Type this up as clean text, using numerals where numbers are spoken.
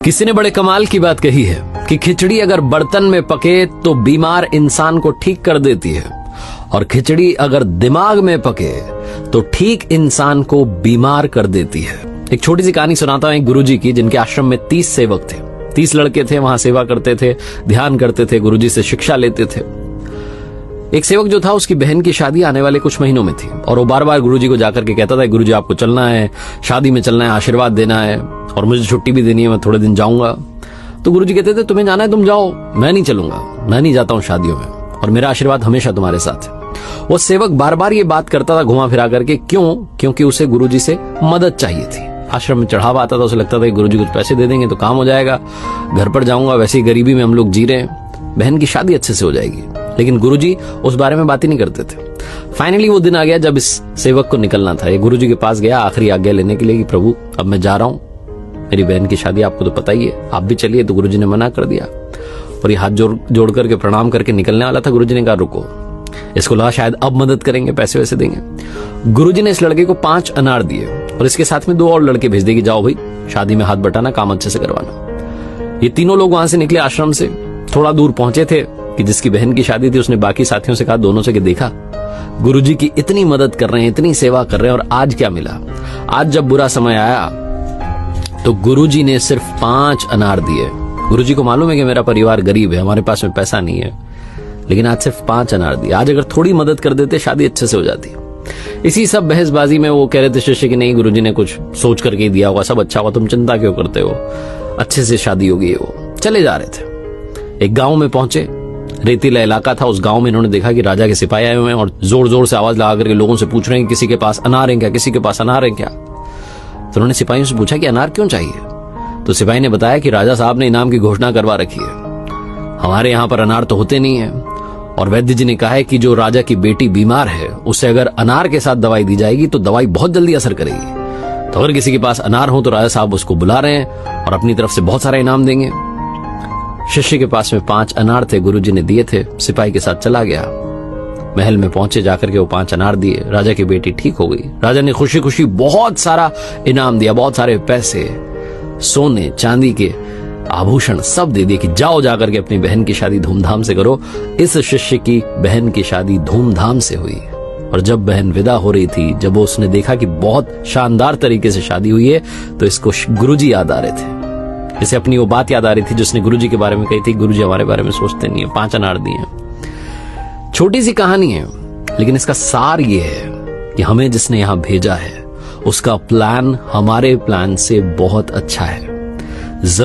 किसी ने बड़े कमाल की बात कही है कि खिचड़ी अगर बर्तन में पके तो बीमार इंसान को ठीक कर देती है, और खिचड़ी अगर दिमाग में पके तो ठीक इंसान को बीमार कर देती है। एक छोटी सी कहानी सुनाता हूं एक गुरुजी की, जिनके आश्रम में 30 सेवक थे। 30 लड़के थे, वहां सेवा करते थे, ध्यान करते थे, गुरुजी से शिक्षा लेते थे। एक सेवक जो था, उसकी बहन की शादी आने वाले कुछ महीनों में थी, और वो बार बार गुरुजी को जाकर के कहता था, गुरुजी आपको चलना है, शादी में चलना है, आशीर्वाद देना है, और मुझे छुट्टी भी देनी है, मैं थोड़े दिन जाऊंगा। तो गुरुजी कहते थे, तुम्हें जाना है तुम जाओ, मैं नहीं चलूंगा, मैं नहीं जाता हूं शादियों में, और मेरा आशीर्वाद हमेशा तुम्हारे साथ है। वो सेवक बार बार ये बात करता था घुमा फिरा करके। क्यों? क्योंकि उसे गुरुजी से मदद चाहिए थी। आश्रम में चढ़ावा आता था, उसे लगता था गुरुजी कुछ पैसे दे देंगे तो काम हो जाएगा, घर पर जाऊंगा, वैसे ही गरीबी में हम लोग जी रहे हैं, बहन की शादी अच्छे से हो जाएगी। लेकिन गुरुजी उस बारे में बात ही नहीं करते थे। फाइनली वो दिन आ गया जब इस सेवक को निकलना था। ये गुरुजी के पास गया आखिरी आज्ञा लेने के लिए कि प्रभु अब मैं जा रहा हूं, मेरी बहन की शादी आपको तो पता ही है, आप भी चलिए। तो गुरुजी ने मना कर दिया, और ये हाथ जोड़ करके प्रणाम करके निकलने वाला था। गुरुजी ने कहा रुको, इसको लगा शायद अब मदद करेंगे, पैसे वैसे देंगे। गुरुजी ने इस लड़के को 5 अनार दिए, और इसके साथ में 2 और लड़के भेज दिए कि जाओ भाई शादी में हाथ बटाना, काम अच्छे से करवाना। ये तीनों लोग वहां से निकले आश्रम से। थोड़ा दूर पहुंचे थे कि जिसकी बहन की शादी थी, उसने बाकी साथियों से कहा, दोनों से कि देखा गुरुजी की इतनी मदद कर रहे हैं, इतनी सेवा कर रहे हैं, और आज क्या मिला? आज जब बुरा समय आया तो गुरुजी ने सिर्फ 5 अनार दिए। गुरुजी को मालूम है कि मेरा परिवार गरीब है, हमारे पास में पैसा नहीं है, लेकिन आज सिर्फ 5 अनार दिए। आज अगर थोड़ी मदद कर देते शादी अच्छे से हो जाती। इसी सब बहसबाजी में वो कह रहे थे शिष्य कि नहीं, गुरुजी ने कुछ सोच करके ही दिया होगा, सब अच्छा होगा, तुम चिंता क्यों करते हो, अच्छे से शादी होगी। वो चले जा रहे थे, एक गांव में पहुंचे। रेतीला इलाका था। उस गांव में इन्होंने देखा कि राजा के सिपाही आए हुए हैं, और जोर जोर से आवाज लगा करके लोगों से पूछ रहे हैं, किसी के पास अनार है क्या, किसी के पास अनार है क्या? तो उन्होंने सिपाहियों से पूछा कि अनार क्यों चाहिए? तो सिपाही ने बताया कि राजा साहब ने इनाम की घोषणा करवा रखी है, हमारे यहां पर अनार तो होते नहीं है, और वैद्य जी ने कहा है कि जो राजा की बेटी बीमार है, उसे अगर अनार के साथ दवाई दी जाएगी तो दवाई बहुत जल्दी असर करेगी। तो अगर किसी के पास अनार हो तो राजा साहब उसको बुला रहे हैं और अपनी तरफ से बहुत सारा इनाम देंगे। शिष्य के पास में 5 अनार थे, गुरुजी ने दिए थे, सिपाही के साथ चला गया। महल में पहुंचे, जाकर के वो 5 अनार दिए, राजा की बेटी ठीक हो गई। राजा ने खुशी खुशी बहुत सारा इनाम दिया, बहुत सारे पैसे, सोने चांदी के आभूषण सब दे दिए कि जाओ जाकर के अपनी बहन की शादी धूमधाम से करो। इस शिष्य की बहन की शादी धूमधाम से हुई, और जब बहन विदा हो रही थी, जब वो उसने देखा कि बहुत शानदार तरीके से शादी हुई है, तो इसको गुरुजी याद आ रहे थे। इसे अपनी वो बात याद आ रही थी जिसने गुरुजी के बारे में कही थी, गुरुजी हमारे बारे में सोचते नहीं है, 5 अनार दिए। छोटी सी कहानी है, लेकिन इसका सार ये है कि हमें जिसने यहां भेजा है उसका प्लान हमारे प्लान से बहुत अच्छा है।